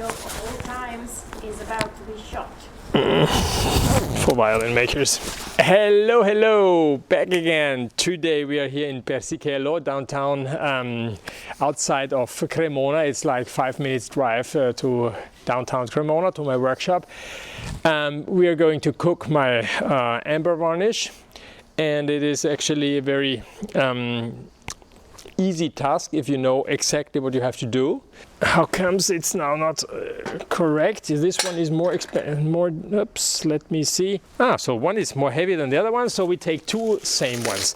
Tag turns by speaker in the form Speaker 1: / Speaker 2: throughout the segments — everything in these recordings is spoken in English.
Speaker 1: job of all times is about to be shot.
Speaker 2: For violin makers. Hello, hello, back again. Today we are here in Persichillo, downtown, outside of Cremona. It's like 5 minutes drive to downtown Cremona, to my workshop. We are going to cook my amber varnish, and it is actually a very easy task if you know exactly what you have to do. How comes it's now not correct? This one is more oops, let me see. So one is more heavy than the other one, so we take two same ones.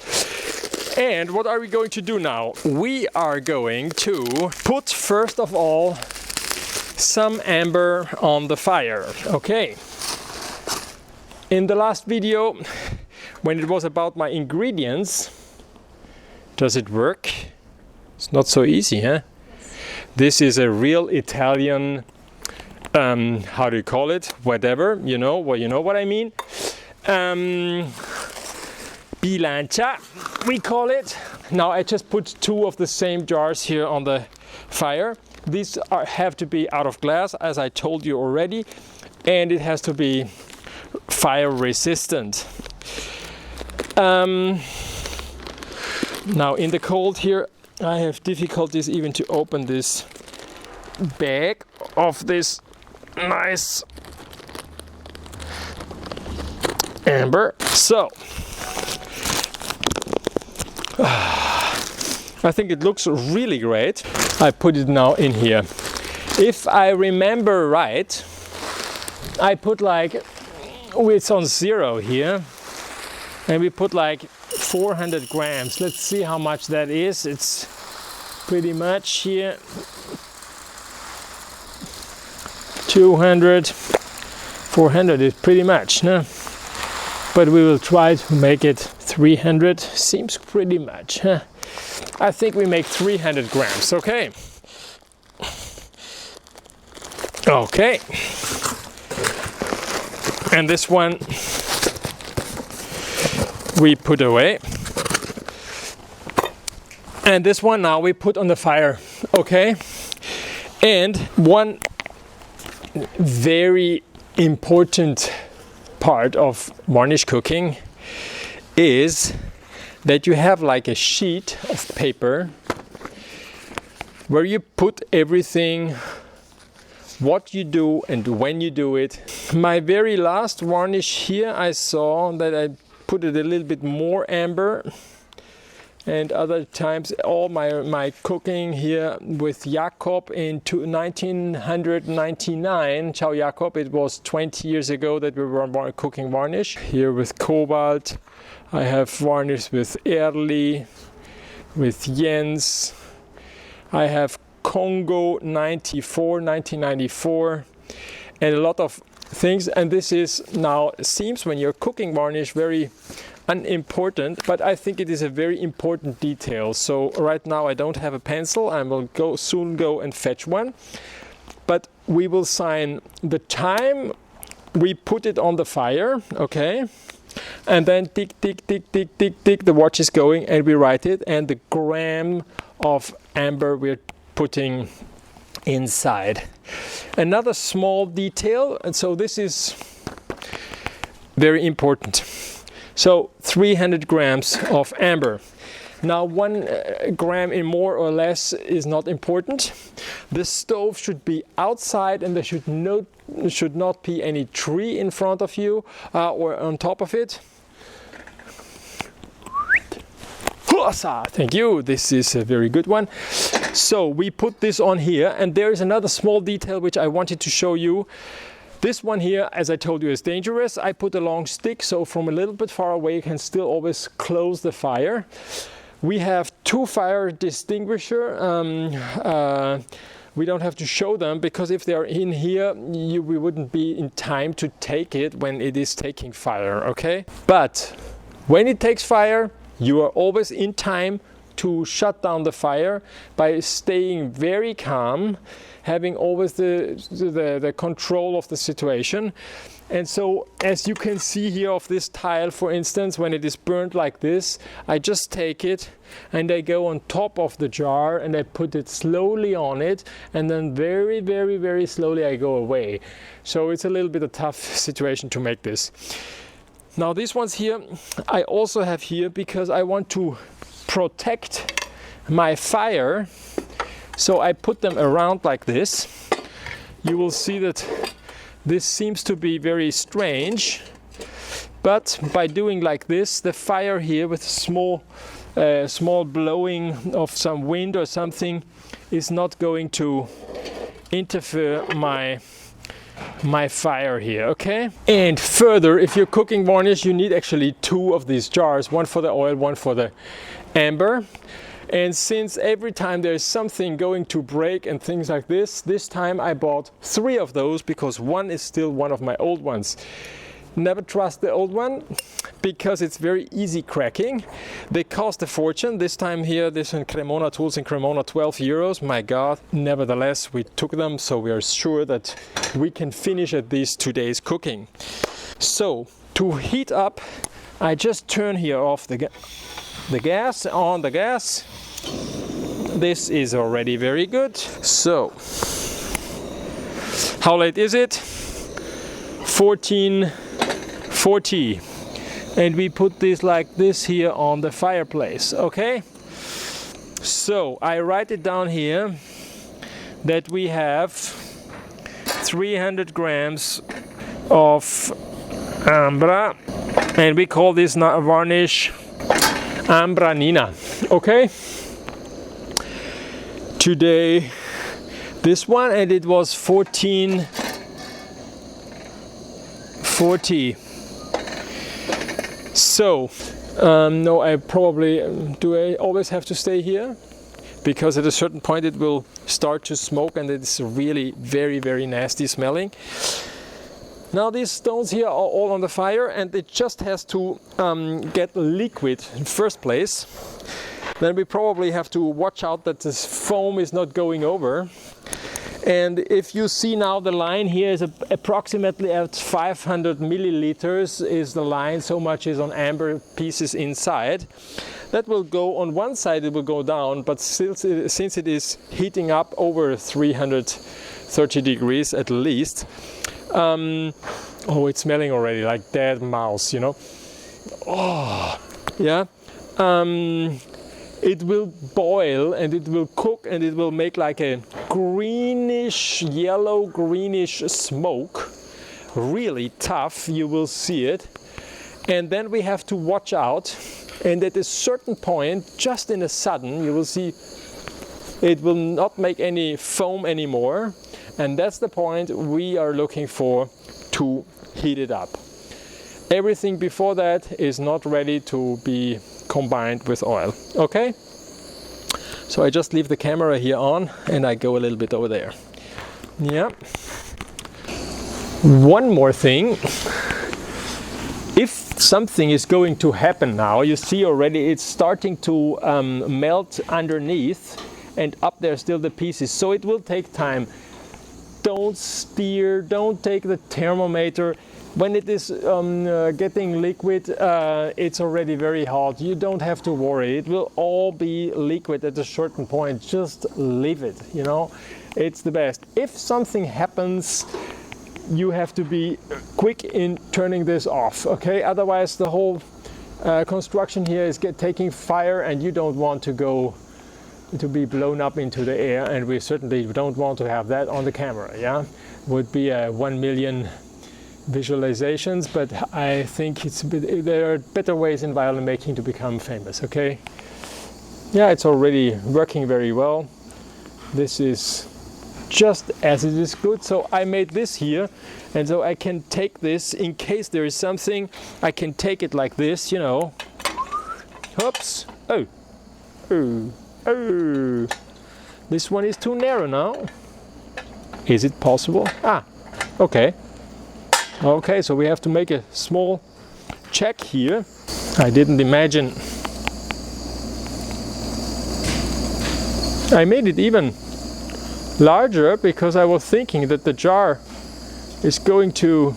Speaker 2: And what are we going to do now? We are going to put, first of all, some amber on the fire. Okay. In the last video, when it was about my ingredients, does it work? It's not so easy, huh? This is a real Italian, how do you call it? Whatever, you know what I mean. Bilancia, we call it. Now I just put two of the same jars here on the fire. These have to be out of glass, as I told you already, and it has to be fire resistant. Now in the cold here, I have difficulties even to open this bag of this nice amber. So I think it looks really great. I put it now in here. If I remember right, I put like, it's on 0 here, and we put like 400 grams. Let's see how much that is. It's pretty much here 200, 400 is pretty much, no? But we will try to make it 300. Seems pretty much, huh? I think we make 300 grams. Okay. Okay. And this one we put away, and this one now we put on the fire. Okay. And one very important part of varnish cooking is that you have like a sheet of paper where you put everything, what you do and when you do it. My very last varnish here, I saw that I put it a little bit more amber, and other times all my cooking here with Jakob in 1999, Ciao Jakob, it was 20 years ago that we were cooking varnish. Here with Cobalt, I have varnish with Early, with Jens, I have Congo 1994, and a lot of things. And this is now, seems when you're cooking varnish very unimportant, but I think it is a very important detail. So right now I don't have a pencil. I will soon go and fetch one, but we will sign the time we put it on the fire, okay, and then tick tick tick tick tick tick, the watch is going, and we write it, and the gram of amber we're putting inside. Another small detail, and so this is very important. So 300 grams of amber. Now 1 gram in more or less is not important. The stove should be outside, and there should not be any tree in front of you or on top of it. Thank you, this is a very good one. So we put this on here, and there is another small detail which I wanted to show you. This one here, as I told you, is dangerous. I put a long stick, so from a little bit far away you can still always close the fire. We have 2 fire extinguishers. We don't have to show them, because if they are in here, we wouldn't be in time to take it when it is taking fire, okay? But when it takes fire, you are always in time to shut down the fire by staying very calm, having always the control of the situation. And so, as you can see here of this tile, for instance, when it is burnt like this, I just take it and I go on top of the jar and I put it slowly on it, and then very, very, very slowly I go away. So it's a little bit a tough situation to make this. Now these ones here, I also have here because I want to protect my fire. So I put them around like this. You will see that this seems to be very strange, but by doing like this, the fire here with small blowing of some wind or something is not going to interfere my fire here, okay? And further, if you're cooking varnish, you need actually 2 of these jars, one for the oil, one for the amber. And since every time there's something going to break and things like this time I bought 3 of those because one is still one of my old ones. Never trust the old one because it's very easy cracking. They cost a fortune. This time here, this in Cremona tools in Cremona, 12 euros. My God. Nevertheless, we took them, so we are sure that we can finish at least today's cooking. So to heat up, I just turn here off the gas, on the gas. This is already very good. So how late is it? 14:40, and we put this like this here on the fireplace, okay? So I write it down here that we have 300 grams of ambra, and we call this varnish ambranina, okay? Today this one, and it was 14:40. So no, I probably do I always have to stay here, because at a certain point it will start to smoke and it's really very, very nasty smelling. Now these stones here are all on the fire, and it just has to get liquid in first place. Then we probably have to watch out that this foam is not going over. And if you see now, the line here is approximately at 500 milliliters is the line, so much is on amber pieces inside. That will go on one side, it will go down, but since it is heating up over 330 degrees at least, oh, it's smelling already like dead mouse, you know. Oh, yeah. It will boil and it will cook and it will make like a greenish, yellow greenish smoke. Really tough, you will see it. And then we have to watch out, and at a certain point, just in a sudden, you will see it will not make any foam anymore, and that's the point we are looking for to heat it up. Everything before that is not ready to be combined with oil, okay? So I just leave the camera here on and I go a little bit over there. Yeah. One more thing. If something is going to happen now, you see already it's starting to melt underneath, and up there still the pieces, so it will take time. Don't steer, don't take the thermometer. When it is getting liquid, it's already very hot. You don't have to worry. It will all be liquid at a certain point. Just leave it, you know. It's the best. If something happens, you have to be quick in turning this off, okay? Otherwise, the whole construction here is taking fire, and you don't want to go to be blown up into the air, and we certainly don't want to have that on the camera, yeah? Would be 1 million visualizations, but I think there are better ways in violin making to become famous, okay? Yeah, it's already working very well. This is just as it is good. So I made this here, and so I can take this in case there is something. I can take it like this, you know. Oops. Oh. Oh. Oh. This one is too narrow now. Is it possible? Ah, okay. Okay, so we have to make a small check here. I didn't imagine I made it even larger because I was thinking that the jar is going to...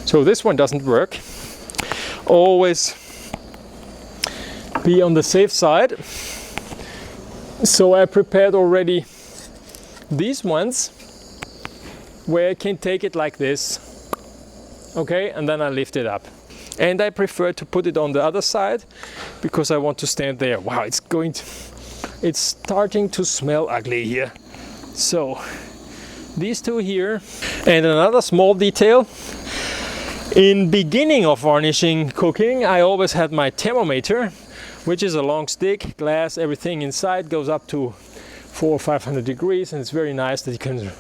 Speaker 2: So this one doesn't work. Always be on the safe side. So I prepared already these ones where I can take it like this. Okay, and then I lift it up. And I prefer to put it on the other side because I want to stand there. Wow, it's starting to smell ugly here. So these two here. And another small detail. In beginning of varnishing cooking, I always had my thermometer, which is a long stick, glass, everything inside goes up to 400 or 500 degrees, and it's very nice that you can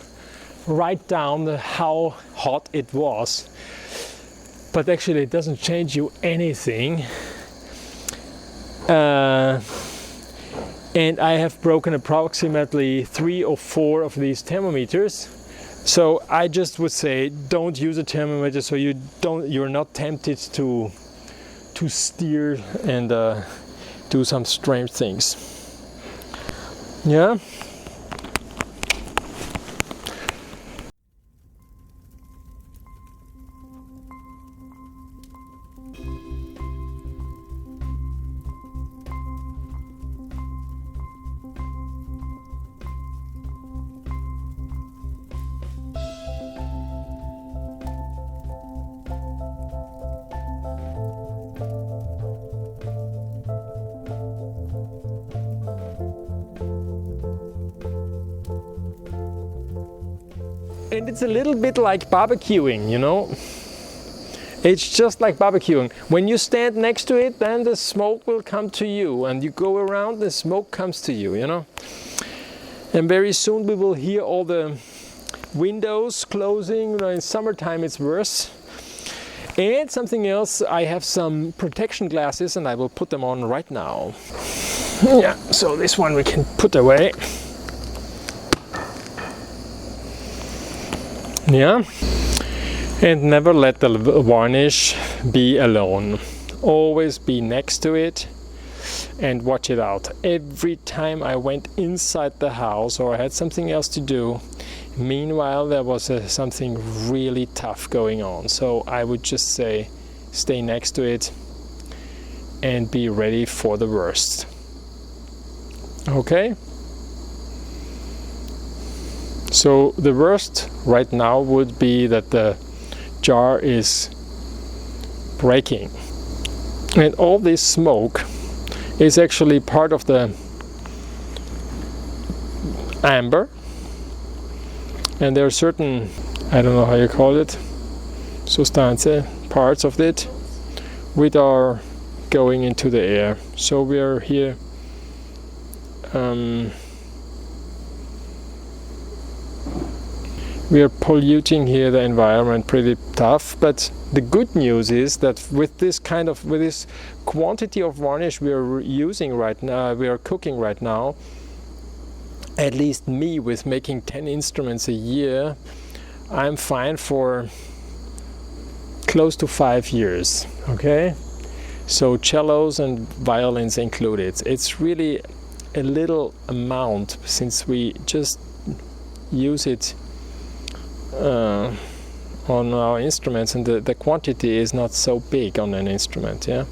Speaker 2: write down how hot it was. But actually it doesn't change you anything. And I have broken approximately 3 or 4 of these thermometers. So I just would say don't use a thermometer so you're not tempted to steer and do some strange things. Yeah. And it's a little bit like barbecuing, you know. It's just like barbecuing. When you stand next to it, then the smoke will come to you, and you go around, the smoke comes to you, you know. And very soon we will hear all the windows closing. You know, in summertime it's worse. And something else, I have some protection glasses and I will put them on right now. Yeah, so this one we can put away. Yeah, and never let the varnish be alone. Always be next to it and watch it out. Every time I went inside the house or I had something else to do, meanwhile there was something really tough going on. So I would just say stay next to it and be ready for the worst. Okay? So the worst right now would be that the jar is breaking. And all this smoke is actually part of the amber. And there are certain, I don't know how you call it, substance, parts of it, which are going into the air. So we are here we are polluting here the environment pretty tough, but the good news is that with this quantity of varnish we are using right now, we are cooking right now, at least me with making 10 instruments a year, I'm fine for close to 5 years, okay? So cellos and violins included. It's really a little amount since we just use it on our instruments, and the quantity is not so big on an instrument, yeah.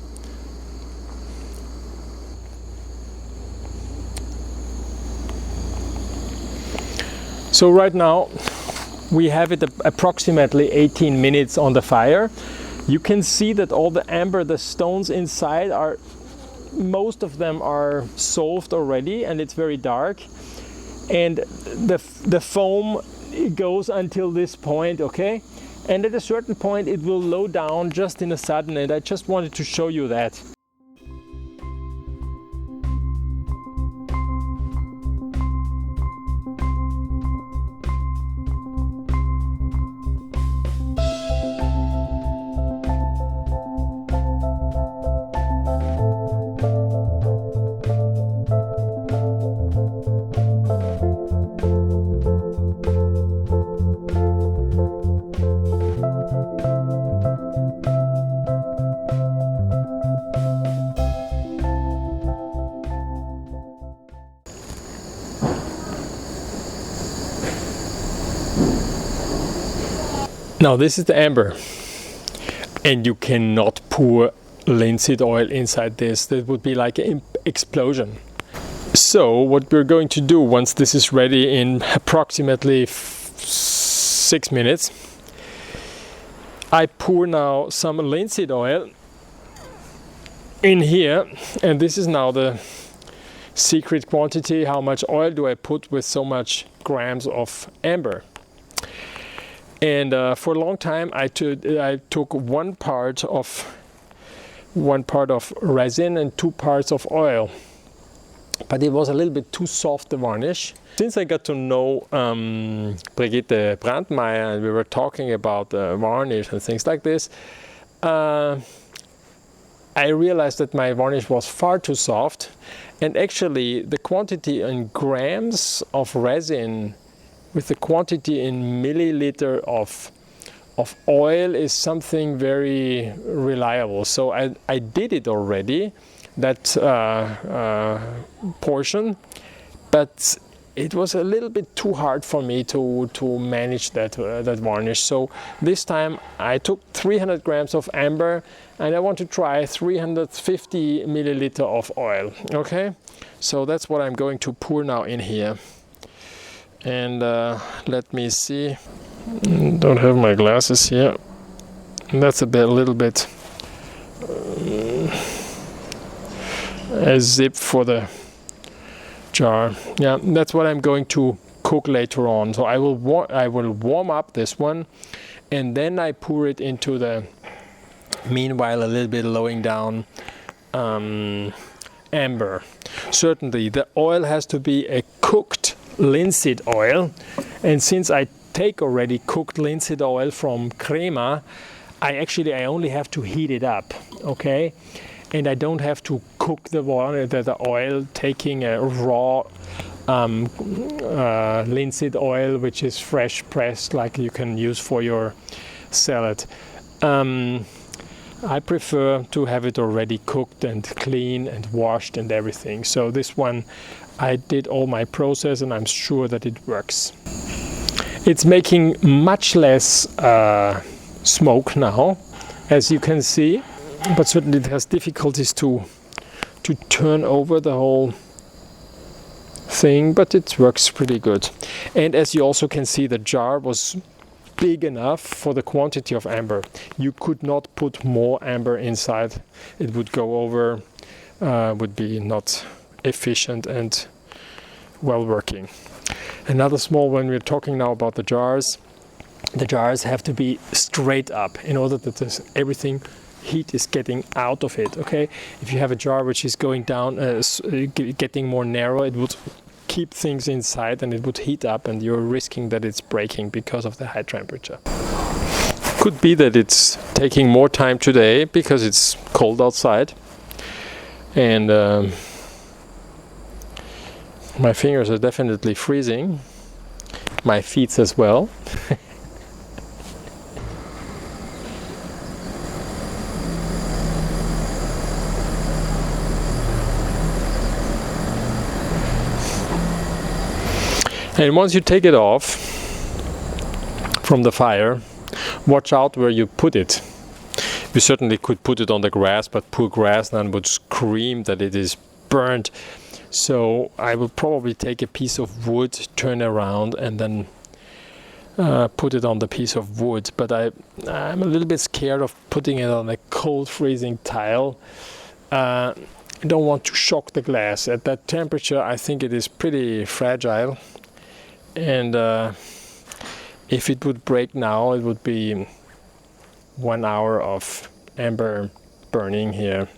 Speaker 2: So right now we have it approximately 18 minutes on the fire. You can see that all the amber, the stones inside are, most of them are solved already, and it's very dark, and the foam goes until this point, okay? And at a certain point it will low down just in a sudden, and I just wanted to show you that. Now this is the amber, and you cannot pour linseed oil inside this. That would be like an explosion. So what we're going to do once this is ready in approximately 6 minutes, I pour now some linseed oil in here, and this is now the secret quantity. How much oil do I put with so much grams of amber? And for a long time I took one part of resin and 2 parts of oil, but it was a little bit too soft, the varnish. Since I got to know Brigitte Brandmeier, and we were talking about varnish and things like this, I realized that my varnish was far too soft, and actually the quantity in grams of resin with the quantity in milliliter of oil is something very reliable. So I did it already, that portion, but it was a little bit too hard for me to manage that varnish. So this time I took 300 grams of amber, and I want to try 350 milliliter of oil. Okay, so that's what I'm going to pour now in here. And let me see. Don't have my glasses here. That's a little bit a zip for the jar. Yeah, that's what I'm going to cook later on. So I will warm up this one, and then I pour it into the, meanwhile, a little bit lowering down amber. Certainly the oil has to be a cooked linseed oil, and since I take already cooked linseed oil from crema, I only have to heat it up, okay? And I don't have to cook the oil, taking a raw linseed oil, which is fresh pressed, like you can use for your salad. I prefer to have it already cooked and clean and washed and everything. So this one, I did all my process, and I'm sure that it works. It's making much less smoke now, as you can see, but certainly it has difficulties to turn over the whole thing, but it works pretty good. And as you also can see, the jar was big enough for the quantity of amber. You could not put more amber inside. It would go over, would be not efficient and well working. Another small one, we're talking now about the jars have to be straight up in order that everything heat is getting out of it. Okay, if you have a jar which is going down, getting more narrow, it would keep things inside and it would heat up, and you're risking that it's breaking because of the high temperature. Could be that it's taking more time today because it's cold outside, and my fingers are definitely freezing, my feet as well. And once you take it off from the fire, watch out where you put it. You certainly could put it on the grass, but poor grass then would scream that it is burnt. So I will probably take a piece of wood, turn around, and then put it on the piece of wood. But I'm a little bit scared of putting it on a cold, freezing tile. I don't want to shock the glass. At that temperature, I think it is pretty fragile. And if it would break now, it would be 1 hour of amber burning here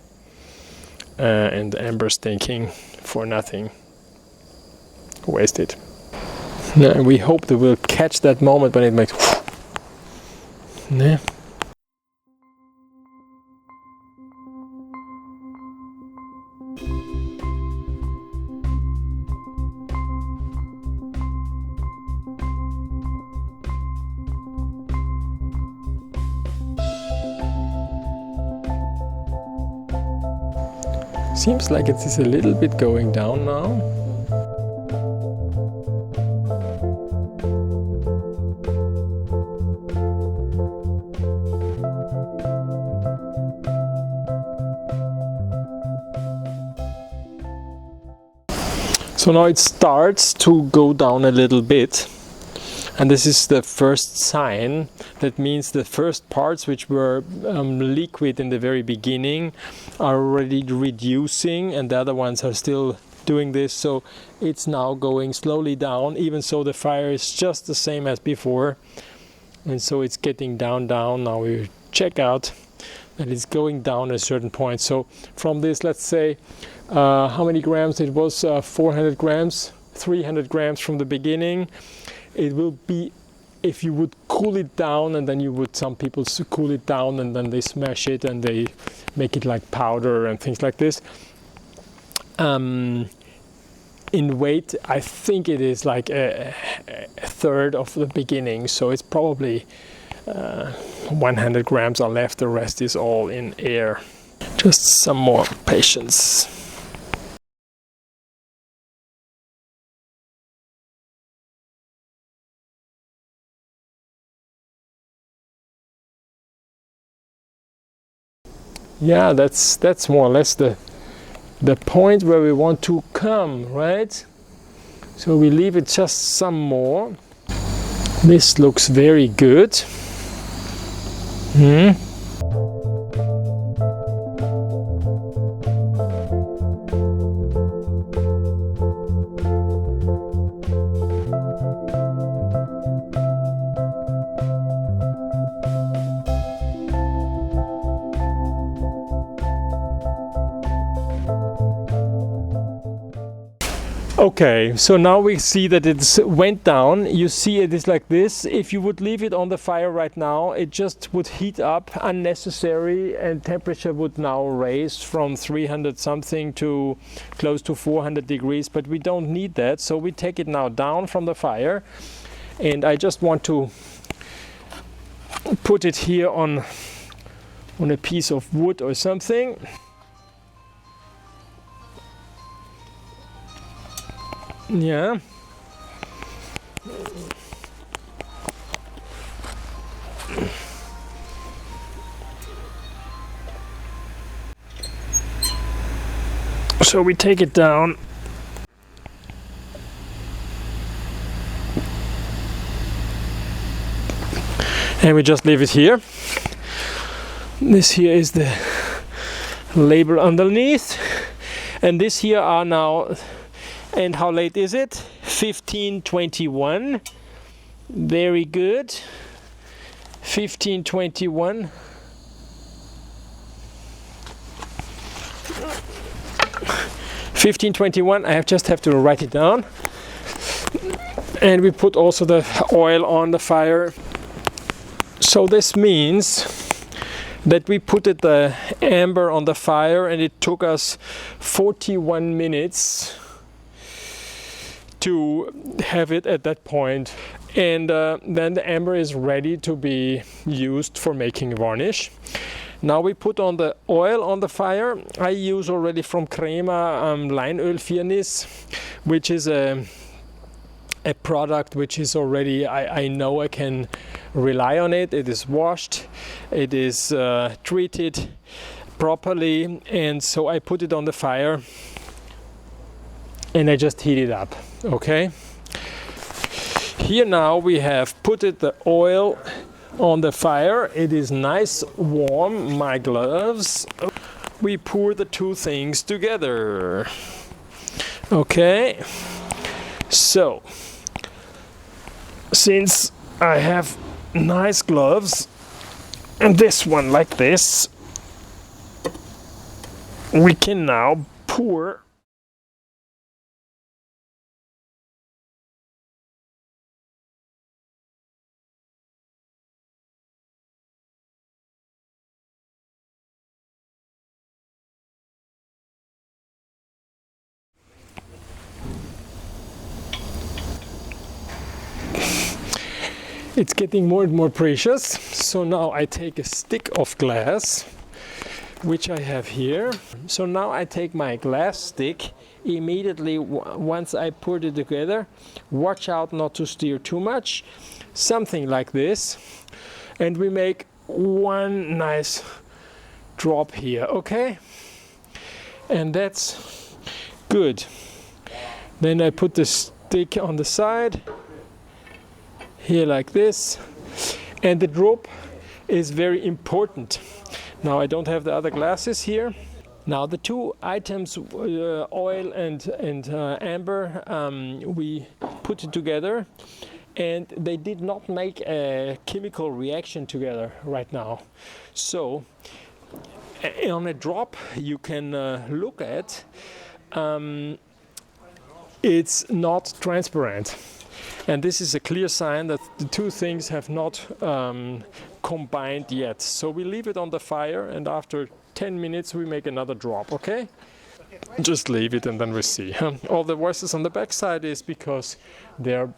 Speaker 2: and amber stinking for nothing. Wasted. Now, we hope that we'll catch that moment when it makes. Yeah. Seems like it is a little bit going down now. So now it starts to go down a little bit, and this is the first sign. That means the first parts which were liquid in the very beginning are already reducing, and the other ones are still doing this. So it's now going slowly down, even so the fire is just the same as before, and so it's getting down. Now we check out that it's going down at a certain point. So from this, let's say how many grams it was, 400 grams, 300 grams from the beginning. It will be, if you would cool it down, and then you would, some people cool it down and then they smash it and they make it like powder and things like this. In weight, I think it is like a third of the beginning, so it's probably 100 grams are left, the rest is all in air. Just some more patience. Yeah, that's more or less the point where we want to come, right? So we leave it just some more. This looks very good. Okay, so now we see that it went down. You see it is like this. If you would leave it on the fire right now, it just would heat up unnecessary, and temperature would now raise from 300 something to close to 400 degrees, but we don't need that. So we take it now down from the fire, and I just want to put it here on a piece of wood or something. Yeah. So we take it down. And we just leave it here. This here is the label underneath. And this here are now, and how late is it? 15:21. Very good. 15:21. 15:21. I just have to write it down. And we put also the oil on the fire. So this means that we put the amber on the fire, and it took us 41 minutes to have it at that point. And then the amber is ready to be used for making varnish. Now we put on the oil on the fire. I use already from Crema Oil Varnish, which is a product which is already, I know I can rely on it. It is washed, it is treated properly, and so I put it on the fire and I just heat it up. Okay, here now we have put the oil on the fire. It is nice warm. My gloves. We pour the two things together. Okay, so since I have nice gloves and this one like this, we can now pour. It's getting more and more precious. So now I take a stick of glass, which I have here. So now I take my glass stick immediately once I put it together. Watch out not to stir too much. Something like this. And we make one nice drop here, okay? And that's good. Then I put the stick on the side, here like this. And the drop is very important. Now I don't have the other glasses here. Now the two items, oil and amber, we put it together, and they did not make a chemical reaction together right now. So on a drop you can look at, it's not transparent. And this is a clear sign that the two things have not combined yet. So we leave it on the fire, and after 10 minutes we make another drop, okay? Just leave it and then we see. All the voices on the back side is because they're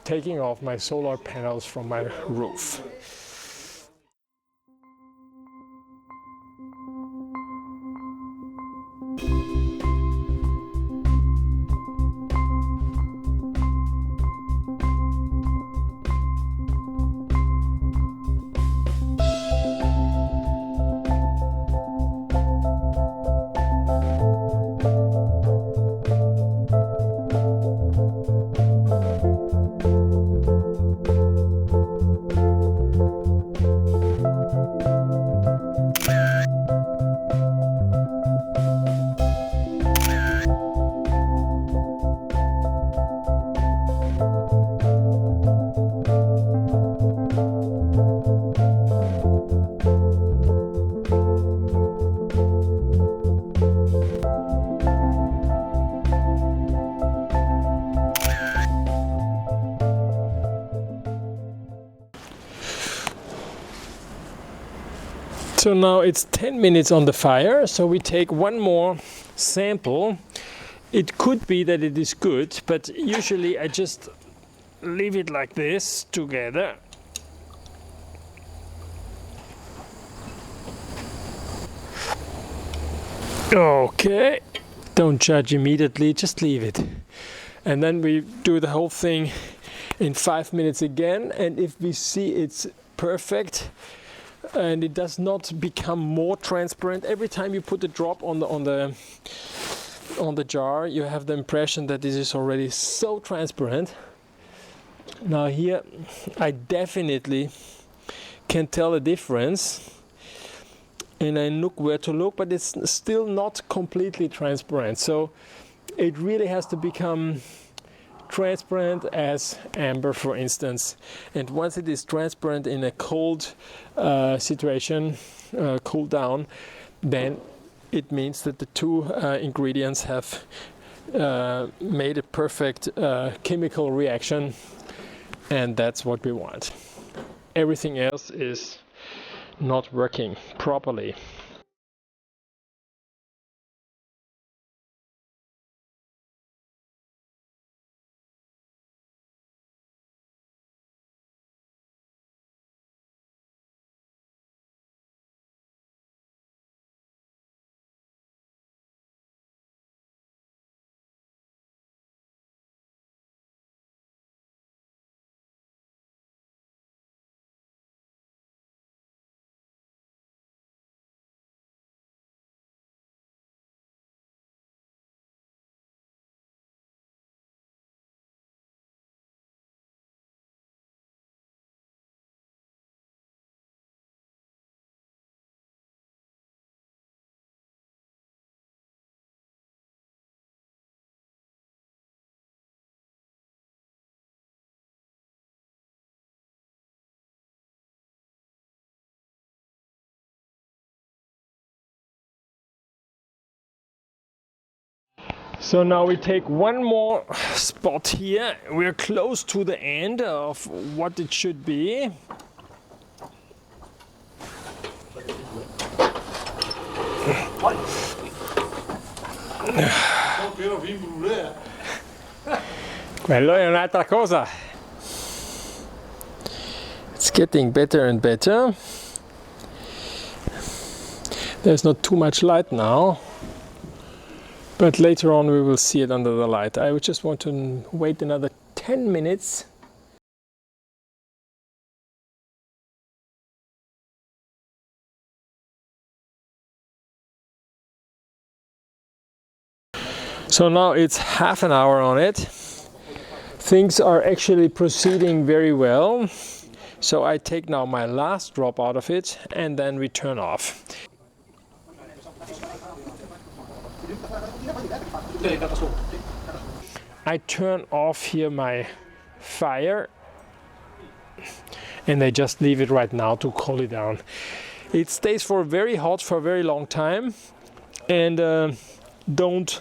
Speaker 2: taking off my solar panels from my roof. So now it's 10 minutes on the fire, so we take one more sample. It could be that it is good, but usually I just leave it like this together. Okay, don't judge immediately, just leave it. And then we do the whole thing in 5 minutes again, and if we see it's perfect, and it does not become more transparent every time you put a drop on the jar, you have the impression that this is already so transparent. Now here I definitely can tell a difference, and I look where to look, but it's still not completely transparent. So it really has to become transparent as amber, for instance. And once it is transparent in a cold situation, cool down, then it means that the two ingredients have made a perfect chemical reaction, and that's what we want. Everything else is not working properly. So now we take one more spot here. We're close to the end of what it should be. Quello è un'altra cosa. It's getting better and better. There's not too much light now, but later on we will see it under the light. I would just want to wait another 10 minutes. So now it's half an hour on it. Things are actually proceeding very well. So I take now my last drop out of it and then we turn off. I turn off here my fire and I just leave it right now to cool it down. It stays for very hot for a very long time, and don't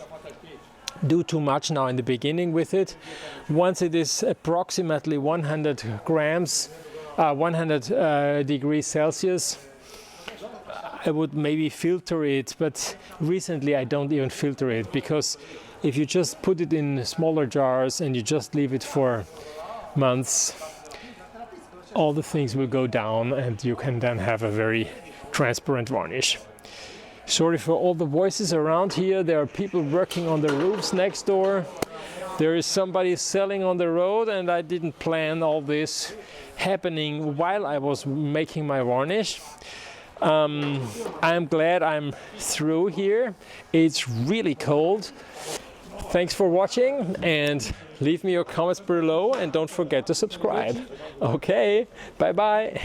Speaker 2: do too much now in the beginning with it. Once it is approximately 100 grams, 100 degrees Celsius, I would maybe filter it, but recently I don't even filter it, because if you just put it in smaller jars and you just leave it for months, all the things will go down and you can then have a very transparent varnish. Sorry for all the voices around here. There are people working on the roofs next door. There is somebody selling on the road, and I didn't plan all this happening while I was making my varnish. I'm glad I'm through here. It's really cold. Thanks for watching, and leave me your comments below, and don't forget to subscribe. Okay, bye bye.